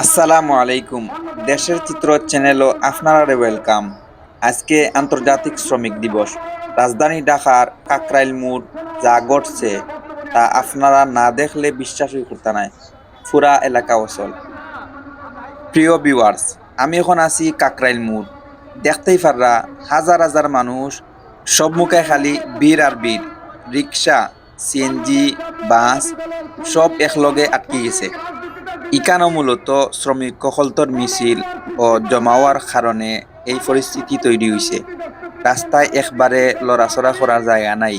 আসসালামু আলাইকুম। দেশের চিত্র চ্যানেলও আপনারা ওয়েলকাম। আজকে আন্তর্জাতিক শ্রমিক দিবস। রাজধানী ঢাকার কাকরাইল মোড় যা ঘটছে তা আপনারা না দেখলে বিশ্বাসই করতে নাই। পুরা এলাকা অচল। প্রিয় ভিউয়ার্স, আমি এখন আছি কাকরাইল মোড়। দেখতেই পাররা হাজার হাজার মানুষ, সব মুখে খালি ভিড় আর ভিড়। রিক্সা, সিএনজি, বাস সব একলগে আটকে গেছে। ইকানো মূলত শ্রমিক কখলতর মিছিল ও জমাওয়ার কারণে এই পরিস্থিতি তৈরি হয়েছে। রাস্তায় একবারে লড়াচড়া করার জায়গা নাই।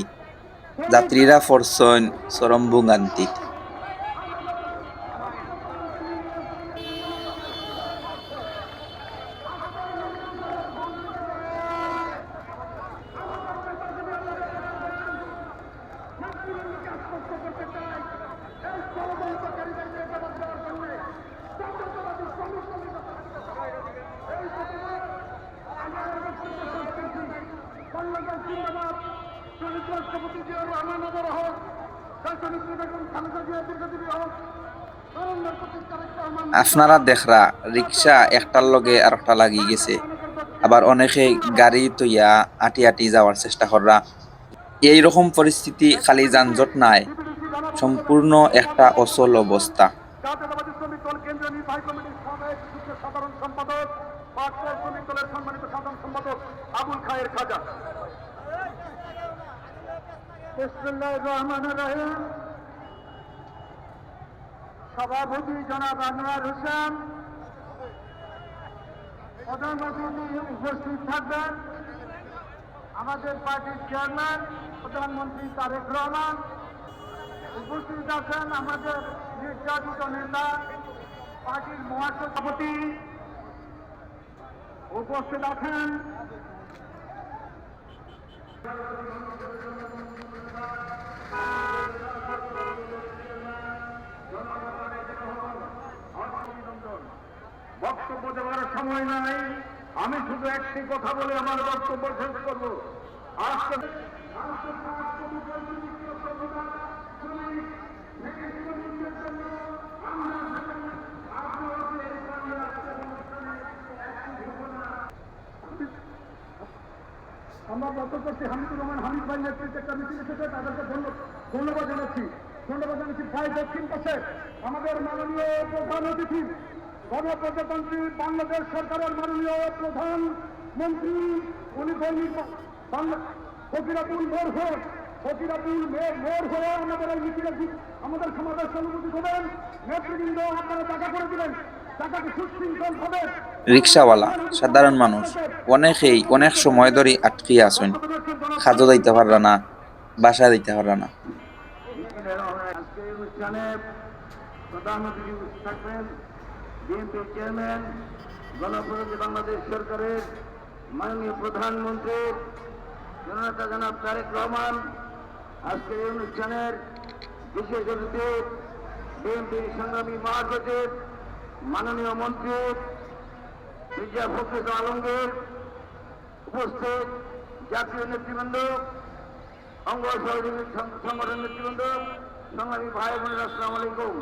যাত্রীরা পড়ছেন চরম ভোগান্তিত। আপনারা দেখরা রিক্সা একটার লগে আর একটা লাগি গেছে। আবার অনেকে গাড়ি তৈয়া আটি আটি যাওয়ার চেষ্টা কররা। এইরকম পরিস্থিতি খালি যানজট নাই, সম্পূর্ণ একটা অচল অবস্থা। জাতীয়তাবাদী শ্রমিক দল কেন্দ্রীয় নির্বাহী কমিটির সাবেক যুগ্ম সাধারণ সম্পাদক পাটকল শ্রমিক দলের সম্মানিত সাধারণ সম্পাদক আবুল খায়ের খাজা। বিসমিল্লাহির রহমানির রহিম। সভাপতি জনাব আনোয়ার হোসেন, প্রধান অতিথি উপস্থিত থাকবেন আমাদের পার্টির চেয়ারম্যান প্রধানমন্ত্রী তারেক রহমান। উপস্থিত আছেন আমাদের নির্যাতিত নেতা পার্টির মহাসভাপতি। উপস্থিত আছেন বক্তব্য দেওয়ার সময় নাই, আমি শুধু একটি কথা বলে আমার বক্তব্য শেষ করব। আজকে আমরা গত করছি হামিদুর রহমান হামিদ ভাই নেতৃত্বে একটা মিছিল এসেছে, তাদেরকে ধন্যবাদ জানাচ্ছি। ভাই দক্ষিণ পাশে আমাদের মাননীয় প্রধান অতিথি গণপ্রজাতন্ত্রী বাংলাদেশ সরকারের মাননীয় প্রধানমন্ত্রী, উনি দৈনিক ফকিরাপুল মোড় হয়ে আমাদের এই মিছিলে আমাদের সমাবেশ অনুমতি দেবেন। নেতৃবৃন্দ আপনারা টাকা করে দিবেন, টাকাকে সুশৃঙ্খল হবে। রিক্সাওয়ালা সাধারণ মানুষ অনেকেই অনেক সময় ধরে আটকে আছেন। খাজো যাইতে পাররা না, বাসা যাইতে পাররা না। আজকে এই অনুষ্ঠানে প্রধান অতিথি থাকবেন বিএনপি চেয়ারম্যান গণপ্রজাতন্ত্রী বাংলাদেশ সরকারের মাননীয় প্রধানমন্ত্রী জননেতা জনাব তারেক রহমান। আজকের এই অনুষ্ঠানের বিশেষ অতিথি বিএনপির সংগ্রামী মহাসচিব মাননীয় মন্ত্রী মির্জা ফখরুল আলমগীর, উপস্থিত জাতীয় নেতৃবৃন্দ, অঙ্গ সহযোগী সংগঠন নেতৃবৃন্দ, সংগ্রামী ভাই বোনের আসসালামু আলাইকুম।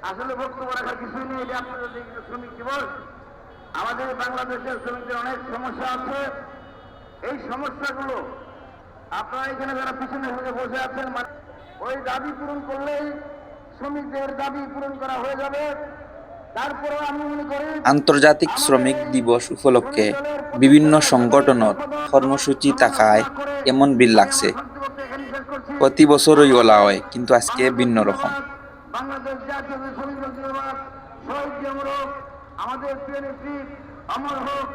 আসলে বক্তব্য রাখার কিছুই নেই, এটা আপনাদের শ্রমিক দিবস। আমাদের বাংলাদেশের শ্রমিকদের অনেক সমস্যা আছে। এই সমস্যাগুলো আপনারা এখানে যারা পিছনে বসে আছেন, ওই দাবি পূরণ করলেই শ্রমিকদের দাবি পূরণ করা হয়ে যাবে। তারপরে আমি মনে করি আন্তর্জাতিক শ্রমিক দিবস উপলক্ষে বিভিন্ন সংগঠনের কর্মসূচি থাকায় এমন বিল লাগছে। প্রতি বছরই ওলা হয়, কিন্তু আজকে ভিন্ন রকম। বাংলাদেশ জাতীয় শ্রমিক দল জিন্দাবাদ, শহীদ জিয়াউর হোক, আমাদের প্রিয় নেত্রী অমর হোক,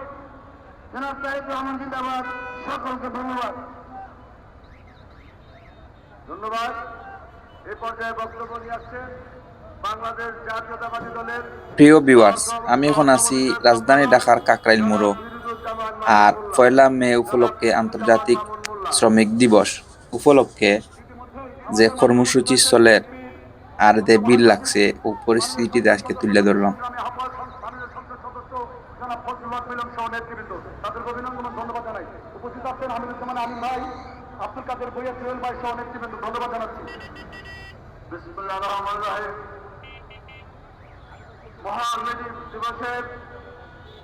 জনাব তারেক রহমান জিন্দাবাদ। সকলকে ধন্যবাদ। ধন্যবাদ। এই পর্যায়ে বক্তব্য নিয়ে আসছেন বাংলাদেশ জাতীয়তাবাদী দলের প্রিয় ভিউয়ার্স, আমি এখন আছি রাজধানী ঢাকার কাকরাইল মোড়। আর 1 মে উপলক্ষে আন্তর্জাতিক শ্রমিক দিবস উপলক্ষে যে কর্মসূচি চলে আর যে বিল লাগছে ও পরিস্থিতিতে আজকে তুলে ধরলাম। ধন্যবাদ জানাই। উপস্থিত আছেন হামিদুজ্জামান আমিন ভাই, আব্দুল কাদের বইয়া সোহেল ভাই সহ নেতৃবৃন্দ, ধন্যবাদ জানাচ্ছি। বিসমিল্লাহির রহমানির রহিম। মহান মে দিবসের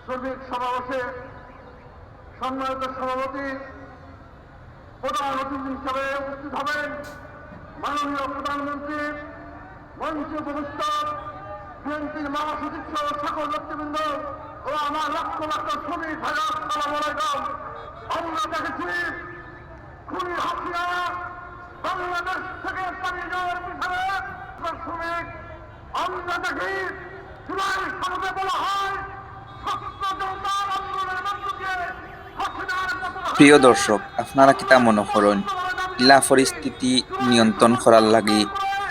শ্রমিক সমাবেশে সম্মানিত সভাপতি প্রধান অতিথি হিসাবে উপস্থিত হবেন মাননীয় প্রধানমন্ত্রী, মঞ্চে উপস্থিত বিএনপির মহাসচিব সহ সকল নেতৃবৃন্দ ও আমার লক্ষ লক্ষ শ্রমিক ভাইরা, আসসালামু আলাইকুম। আমরা দেখেছি খুনি হাসিনা বাংলাদেশ থেকে পালিয়ে যাওয়ার পিছনে শ্রমিক। আমরা দেখি জুলাই সনদে বলা হয় ছাত্র জনতার আন্দোলনের মধ্য দিয়ে হাসিনার পতন হয়। প্রিয় দর্শক, আপনারা কিতা মনে করেন ইলা পরিস্থিতি নিয়ন্ত্রণ করার লাগি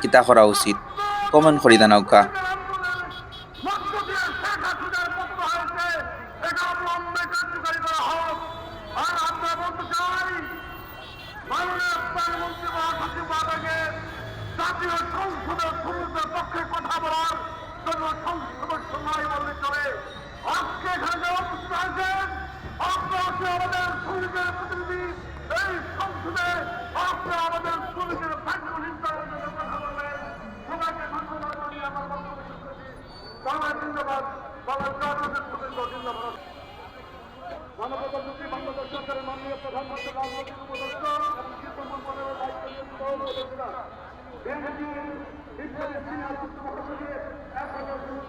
কিতা করা উচিত? কমেন্ট করি জানাওকা। জাতীয় সংসদের শ্রমিকদের পক্ষে কথা বলার জন্য সংসদের সময় বললে চলে। আজকে এখানে উপস্থিত হয়েছেন আপনারা আমাদের শ্রমিকের প্রতিনিধি। এই সংসদে আপনারা আমাদের শ্রমিকের ভাগ্য নির্ধারণের জন্য কথা বলবেন। সবাইকে ধন্যবাদ জানিয়ে আমার বক্তব্য শেষ করছি। বাংলা জিন্দাবাদ, বাংলা জাতীয় শ্রমিক জিন্দাবাদ। মানবতা মুক্তি বাংলাদেশ সরকারের মাননীয় প্রধানমন্ত্রী রাজনৈতিক উপদেষ্টা এবং শিল্প মন্ত্রণালয়ের দায়িত্ব নিয়োজিত উপদেষ্টা বিএনপি ইত্যাদি সিনিয়র মহাসচিব